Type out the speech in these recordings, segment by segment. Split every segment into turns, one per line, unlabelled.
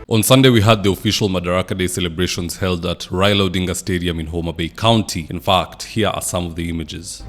On Sunday, we had the official Madaraka Day celebrations held at Raila Odinga Stadium in Homa Bay County. In fact, here are some of the images.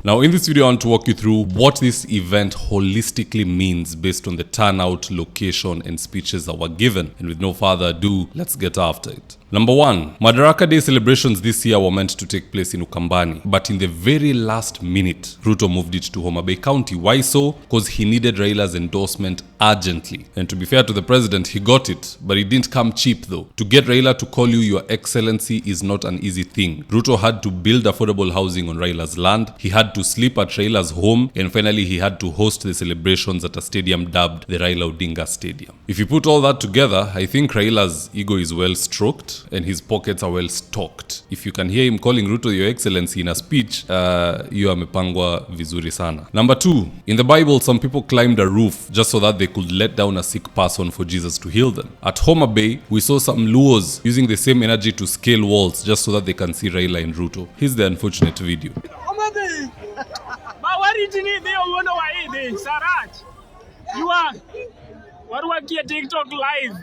Now, in this video, I want to walk you through what this event holistically means based on the turnout, location, and speeches that were given. And with no further ado, let's get after it. Number 1, Madaraka Day celebrations this year were meant to take place in Ukambani, but in the very last minute, Ruto moved it to Homa Bay County. Why so? Because he needed Raila's endorsement urgently. And to be fair to the president, he got it, but it didn't come cheap though. To get Raila to call you Your Excellency is not an easy thing. Ruto had to build affordable housing on Raila's land, he had to sleep at Raila's home, and finally he had to host the celebrations at a stadium dubbed the Raila Odinga Stadium. If you put all that together, I think Raila's ego is well stroked and his pockets are well stocked. If you can hear him calling Ruto Your Excellency in a speech, you amepangwa vizuri sana. Number 2, in the Bible, some people climbed a roof just so that they could let down a sick person for Jesus to heal them. At Homa Bay, we saw some Luos using the same energy to scale walls just so that they can see Raila and Ruto. Here's the unfortunate video.
You are what working at TikTok live.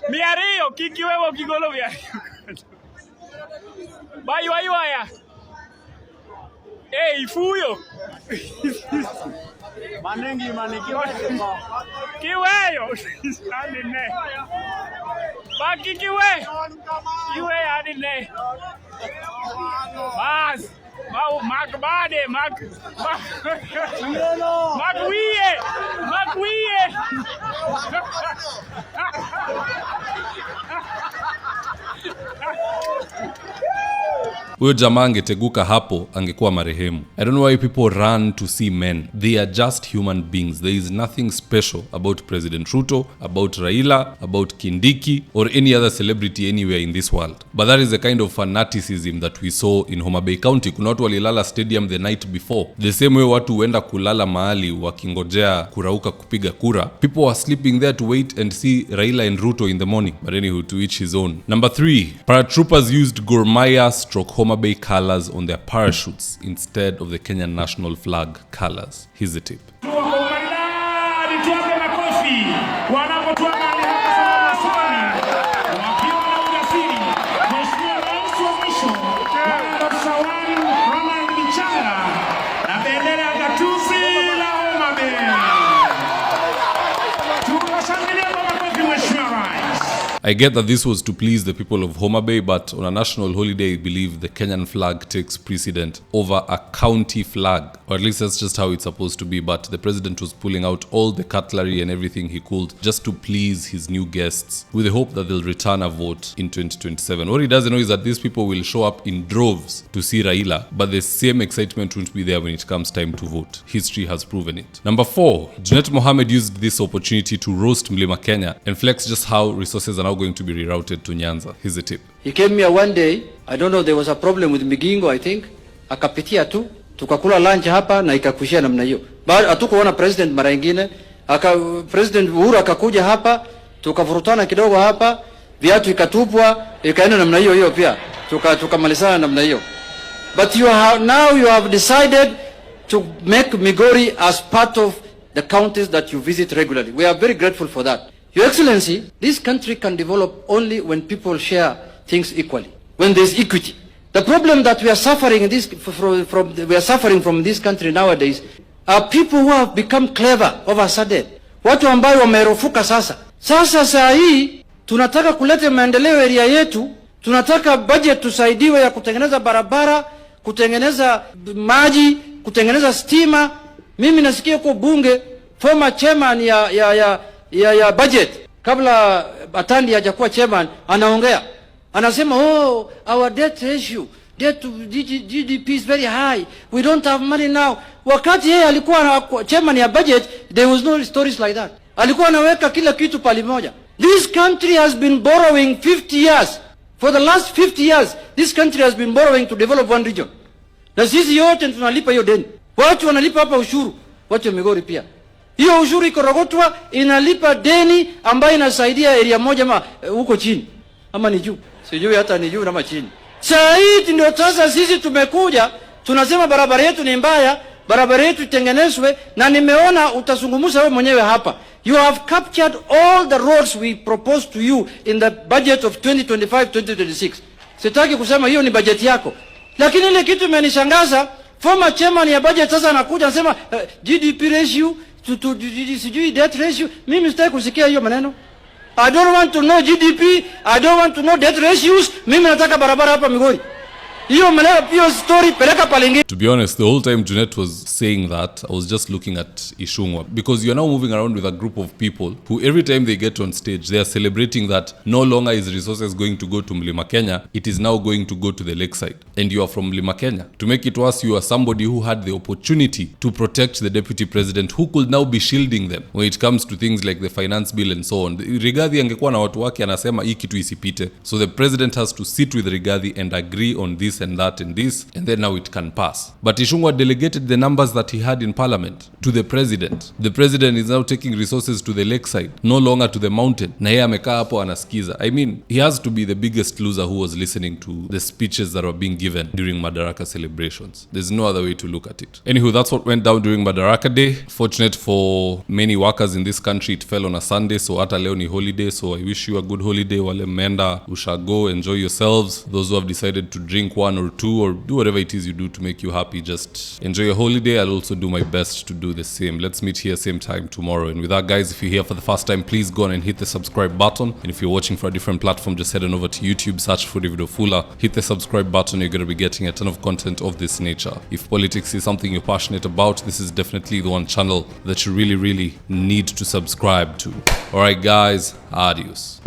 Miario kikiwewo kigolo miario. Bayo aya. Hey fuyo. Manengi manikiwa. Kiweyo. Andine. Baki kiwe. Kiwe andine. Bas. Mak bade, mak wie. Huyo jamaa angeteguka hapo angekuwa marehemu. I don't know why people run to see men. They are just human beings. There is nothing special about President Ruto, about Raila, about Kindiki, or any other celebrity anywhere in this world. But that is the kind of fanaticism that we saw in Homa Bay County. Kuna watu walilala stadium the night before. The same way watu huenda kulala mahali wakingojea kurauka kupiga kura. People were sleeping there to wait and see Raila and Ruto in the morning. But anywho, to each his own. Number 3, paratroopers used Gor Mahia/Homa Bay colors on their parachutes instead of the Kenyan national flag colors. Here's the tip. I get that this was to please the people of Homa Bay, but on a national holiday, I believe the Kenyan flag takes precedent over a county flag. Or at least that's just how it's supposed to be. But the president was pulling out all the cutlery and everything he could just to please his new guests with the hope that they'll return a vote in 2027. What he doesn't know is that these people will show up in droves to see Raila, but the same excitement won't be there when it comes time to vote. History has proven it. Number 4, Junet Mohammed used this opportunity to roast Mlima Kenya and flex just how resources are now going to be rerouted to Nyanza. Here's the tip.
He came here one day, I don't know, there was a problem with Migingo, I think. Akapitia tu, tukakula lunch hapa na ikakushia namna hiyo. Baada hatukuona president mara nyingine, President Uhuru akakuja hapa, tukavurutana kidogo hapa, viatu ikatupwa, ikaenda namna hiyo hiyo pia. Tukamalizana namna hiyo. But now you have decided to make Migori as part of the counties that you visit regularly. We are very grateful for that. Your Excellency, this country can develop only when people share things equally, when there's equity. The problem that we are suffering from this country nowadays are people who have become clever over a sudden. Watu ambao wamerofuka sasa. Saa hii tunataka kuleta maendeleo area yetu, tunataka budget tusaidiwe ya kutengeneza barabara, kutengeneza maji, kutengeneza stima. Mimi nasikia kwa bunge former chairman ya budget kabla Atandi hajakuwa chairman anaongea, anasema our debt ratio, debt to GDP is very high, we don't have money now. Wakati yeye alikuwa chairman ya budget, there was no stories like that. Alikuwa anaweka kila kitu pali moja. This country has been borrowing 50 years. For the last 50 years, this country has been borrowing to develop one region. Na sisi yote tunalipa hiyo deni. Watu wanalipa hapa ushuru, watu wa Migori pia. Hiyo ushuru ikorogotwa inalipa deni ambayo inasaidia area moja huko chini. Ama ni juu. Sijui hata ni juu ama chini. Saa hii ndio sasa sisi tumekuja, tunasema barabara yetu ni mbaya, barabara yetu itengenezwe, na nimeona utazungumza wewe mwenyewe hapa. You have captured all the roads we proposed to you in the budget of 2025-2026. Sitaki kusema hiyo ni budget yako. Lakini ile kitu imenishangaza, former chairman ya budget sasa anakuja anasema GDP ratio to sijui debt ratio. Mimi sitaki kusikia hiyo maneno. I don't want to know GDP, I don't want to know debt ratios. Mimi nataka barabara hapa Migori. Hiyo story peleka palengine.
To be honest, the whole time Junet was saying that, I was just looking at Ichungwa, because you're now moving around with a group of people who every time they get on stage, they are celebrating that no longer is resources going to go to Mlima Kenya, it is now going to go to the lakeside. And you are from Mlima Kenya. To make it worse, you are somebody who had the opportunity to protect the deputy president, who could now be shielding them when it comes to things like the finance bill and so on. Rigathi angekuwa na watu wake anasema hii kitu isipite. So the president has to sit with Rigathi and agree on this and that and this, and then now it can pass. But Ichungwa delegated the numbers that he had in parliament to the president. The president is now taking resources to the lakeside, no longer to the mountain. Na yeye amekaa hapo anasikiza. I mean, he has to be the biggest loser who was listening to the speeches that were being given during Madaraka celebrations. There's no other way to look at it. Anywho, that's what went down during Madaraka Day. Fortunate for many workers in this country, it fell on a Sunday, so hata leo ni holiday, so I wish you a good holiday. Wale menda, ushago, enjoy yourselves. Those who have decided to drink one or two or do whatever it is you do to make you happy, just enjoy your holiday. I'll also do my best to do the same. Let's meet here same time tomorrow. And with that, guys, if you're here for the first time, please go on and hit the subscribe button. And if you're watching for a different platform, just head on over to YouTube, search for David Ofula, hit the subscribe button. You're going to be getting a ton of content of this nature. If politics is something you're passionate about, this is definitely the one channel that you really need to subscribe to. All right, guys, adios.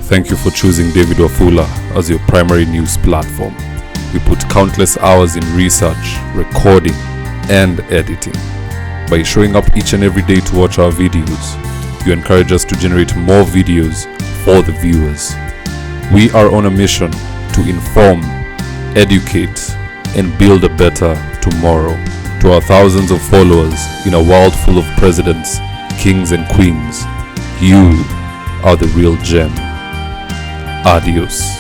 Thank you for choosing David Wafula as your primary news platform. We put countless hours in research, recording, and editing. By showing up each and every day to watch our videos, you encourage us to generate more videos for the viewers. We are on a mission to inform, educate, and build a better tomorrow. To our thousands of followers in a world full of presidents, kings, and queens, you are the real gem. Adios.